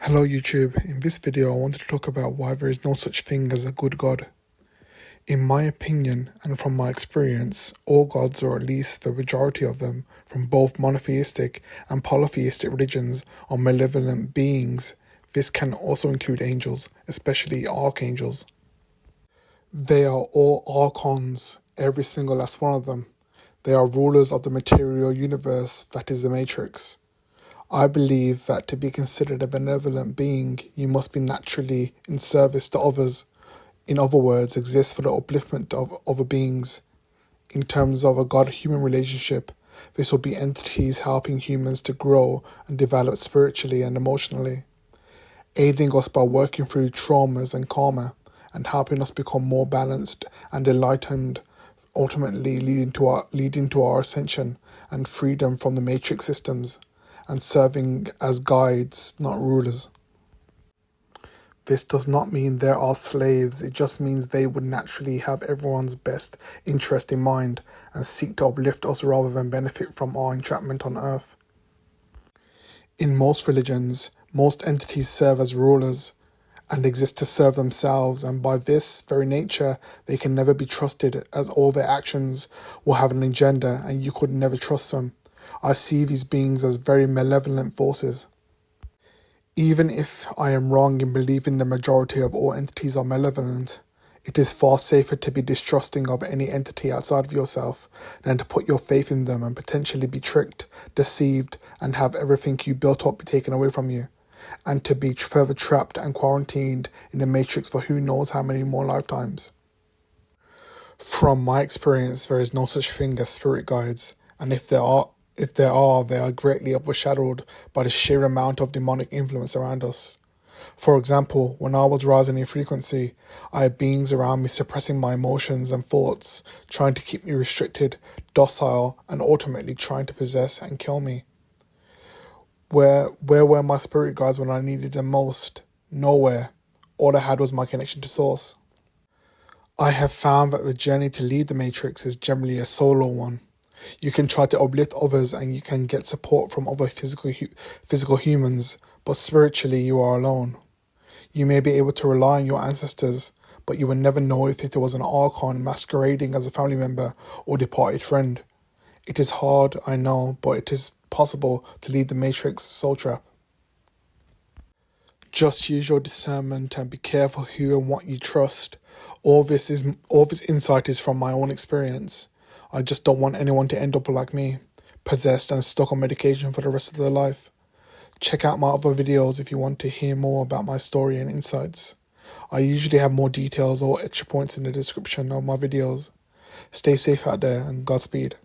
Hello YouTube, in this video I wanted to talk about why there is no such thing as a good God. In my opinion and from my experience, all gods, or at least the majority of them, from both monotheistic and polytheistic religions, are malevolent beings. This can also include angels, especially archangels. They are all Archons, every single last one of them. They are rulers of the material universe that is the Matrix. I believe that to be considered a benevolent being, you must be naturally in service to others. In other words, exist for the upliftment of other beings. In terms of a God-human relationship, this will be entities helping humans to grow and develop spiritually and emotionally, aiding us by working through traumas and karma, and helping us become more balanced and enlightened, ultimately leading to our ascension and freedom from the matrix systems, and serving as guides, not rulers. This does not mean there are slaves, it just means they would naturally have everyone's best interest in mind and seek to uplift us rather than benefit from our entrapment on earth. In most religions, most entities serve as rulers and exist to serve themselves, and by this very nature they can never be trusted, as all their actions will have an agenda and you could never trust them. I see these beings as very malevolent forces. Even if I am wrong in believing the majority of all entities are malevolent, it is far safer to be distrusting of any entity outside of yourself than to put your faith in them and potentially be tricked, deceived, and have everything you built up taken away from you, and to be further trapped and quarantined in the Matrix for who knows how many more lifetimes. From my experience, there is no such thing as spirit guides, and if there are, they are greatly overshadowed by the sheer amount of demonic influence around us. For example, when I was rising in frequency, I had beings around me suppressing my emotions and thoughts, trying to keep me restricted, docile, and ultimately trying to possess and kill me. Where were my spirit guides when I needed them most? Nowhere. All I had was my connection to Source. I have found that the journey to leave the Matrix is generally a solo one. You can try to uplift others and you can get support from other physical humans, but spiritually you are alone. You may be able to rely on your ancestors, but you will never know if it was an Archon masquerading as a family member or departed friend. It is hard, I know, but it is possible to leave the Matrix soul trap. Just use your discernment and be careful who and what you trust. All this insight is from my own experience. I just don't want anyone to end up like me, possessed and stuck on medication for the rest of their life. Check out my other videos if you want to hear more about my story and insights. I usually have more details or extra points in the description of my videos. Stay safe out there and Godspeed.